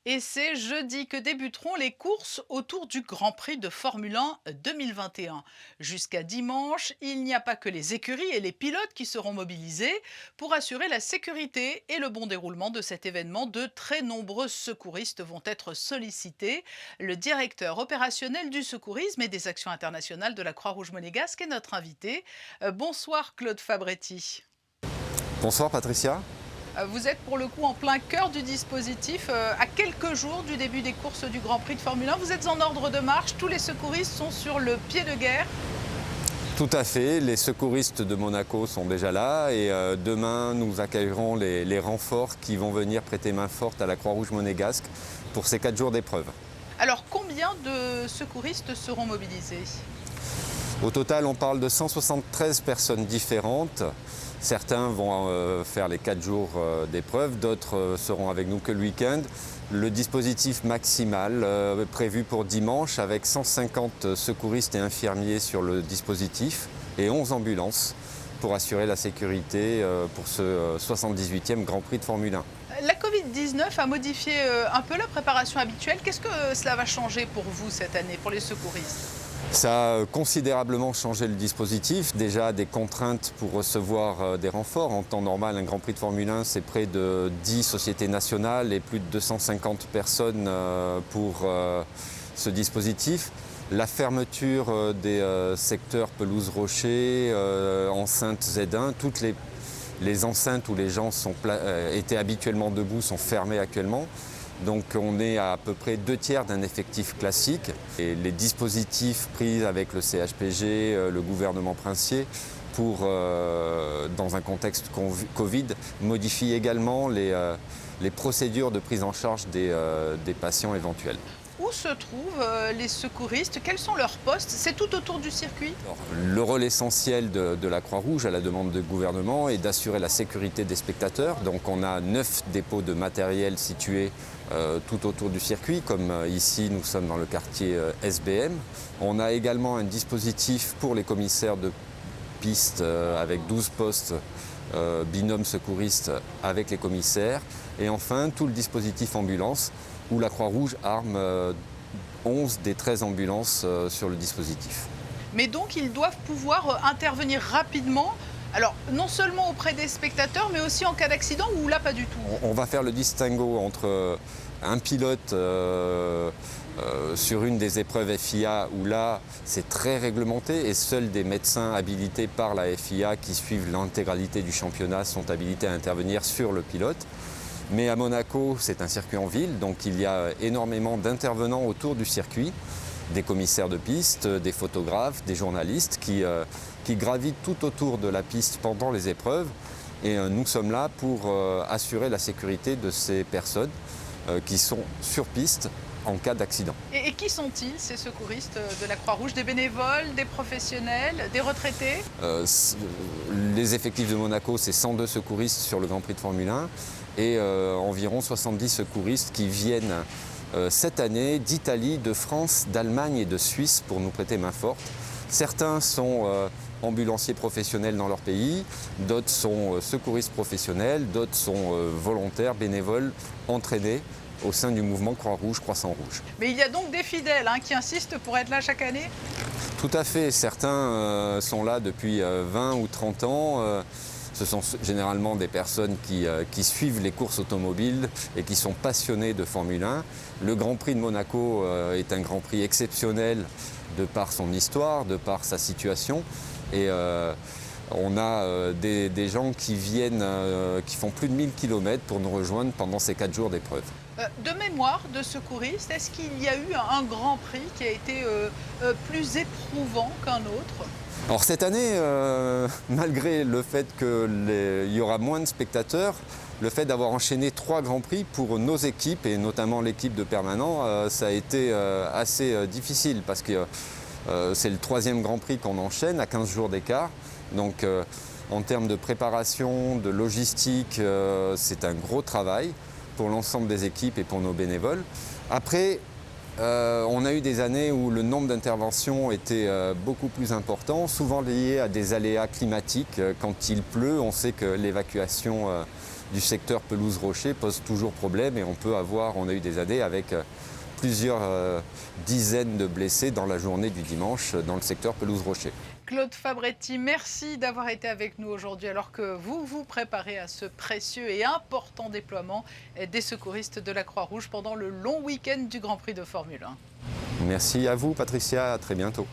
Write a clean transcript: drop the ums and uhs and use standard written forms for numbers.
Et c'est jeudi que débuteront les courses autour du Grand Prix de Formule 1 2021. Jusqu'à dimanche, il n'y a pas que les écuries et les pilotes qui seront mobilisés pour assurer la sécurité et le bon déroulement de cet événement. De très nombreux secouristes vont être sollicités. Le directeur opérationnel du secourisme et des actions internationales de la Croix-Rouge monégasque est notre invité. Bonsoir Claude Fabretti. Bonsoir Patricia. Vous êtes pour le coup en plein cœur du dispositif, à quelques jours du début des courses du Grand Prix de Formule 1. Vous êtes en ordre de marche, tous les secouristes sont sur le pied de guerre. Tout à fait, les secouristes de Monaco sont déjà là et demain nous accueillerons les renforts qui vont venir prêter main forte à la Croix-Rouge monégasque pour ces 4 jours d'épreuve. Alors combien de secouristes seront mobilisés? Au total, on parle de 173 personnes différentes. Certains vont faire les 4 jours d'épreuve, d'autres seront avec nous que le week-end. Le dispositif maximal prévu pour dimanche avec 150 secouristes et infirmiers sur le dispositif et 11 ambulances pour assurer la sécurité pour ce 78e Grand Prix de Formule 1. La Covid-19 a modifié un peu la préparation habituelle. Qu'est-ce que cela va changer pour vous cette année, pour les secouristes? Ça a considérablement changé le dispositif. Déjà des contraintes pour recevoir des renforts. En temps normal, un Grand Prix de Formule 1, c'est près de 10 sociétés nationales et plus de 250 personnes pour ce dispositif. La fermeture des secteurs pelouse-rocher, enceintes Z1, toutes les enceintes où les gens étaient habituellement debout sont fermées actuellement. Donc on est à peu près 2/3 d'un effectif classique. Et les dispositifs pris avec le CHPG, le gouvernement princier, dans un contexte Covid, modifient également les procédures de prise en charge des patients éventuels. Où se trouvent les secouristes? Quels sont leurs postes? C'est tout autour du circuit? Alors, le rôle essentiel de la Croix-Rouge, à la demande du gouvernement, est d'assurer la sécurité des spectateurs. Donc on a 9 dépôts de matériel situés tout autour du circuit, comme ici nous sommes dans le quartier SBM. On a également un dispositif pour les commissaires de piste avec 12 postes binôme secouriste avec les commissaires. Et enfin tout le dispositif ambulance où la Croix-Rouge arme 11 des 13 ambulances sur le dispositif. Mais donc, ils doivent pouvoir intervenir rapidement, alors non seulement auprès des spectateurs, mais aussi en cas d'accident, ou là, pas du tout? On va faire le distinguo entre un pilote sur une des épreuves FIA où là c'est très réglementé et seuls des médecins habilités par la FIA qui suivent l'intégralité du championnat sont habilités à intervenir sur le pilote. Mais à Monaco, c'est un circuit en ville, donc il y a énormément d'intervenants autour du circuit, des commissaires de piste, des photographes, des journalistes qui gravitent tout autour de la piste pendant les épreuves. Et nous sommes là pour assurer la sécurité de ces personnes qui sont sur piste en cas d'accident. Et qui sont-ils, ces secouristes de la Croix-Rouge? Des bénévoles, des professionnels, des retraités? Les effectifs de Monaco, c'est 102 secouristes sur le Grand Prix de Formule 1 et environ 70 secouristes qui viennent cette année d'Italie, de France, d'Allemagne et de Suisse pour nous prêter main forte. Certains sont ambulanciers professionnels dans leur pays, d'autres sont secouristes professionnels, d'autres sont volontaires, bénévoles, entraînés au sein du mouvement Croix-Rouge, Croissant-Rouge. Mais il y a donc des fidèles qui insistent pour être là chaque année? Tout à fait, certains sont là depuis 20 ou 30 ans. Ce sont généralement des personnes qui suivent les courses automobiles et qui sont passionnées de Formule 1. Le Grand Prix de Monaco est un Grand Prix exceptionnel de par son histoire, de par sa situation. Et on a des gens qui viennent, qui font plus de 1000 km pour nous rejoindre pendant ces 4 jours d'épreuve. De mémoire de secouriste, est-ce qu'il y a eu un Grand Prix qui a été plus éprouvant qu'un autre? Alors cette année, malgré le fait qu'il y aura moins de spectateurs, le fait d'avoir enchaîné 3 Grands Prix pour nos équipes, et notamment l'équipe de permanent, ça a été assez difficile parce que c'est le 3e Grand Prix qu'on enchaîne à 15 jours d'écart. Donc en termes de préparation, de logistique, c'est un gros travail pour l'ensemble des équipes et pour nos bénévoles. Après, on a eu des années où le nombre d'interventions était beaucoup plus important, souvent lié à des aléas climatiques. Quand il pleut, on sait que l'évacuation du secteur pelouse-rocher pose toujours problème et on a eu des années avec plusieurs dizaines de blessés dans la journée du dimanche dans le secteur pelouse-rocher. Claude Fabretti, merci d'avoir été avec nous aujourd'hui alors que vous vous préparez à ce précieux et important déploiement des secouristes de la Croix-Rouge pendant le long week-end du Grand Prix de Formule 1. Merci à vous Patricia, à très bientôt.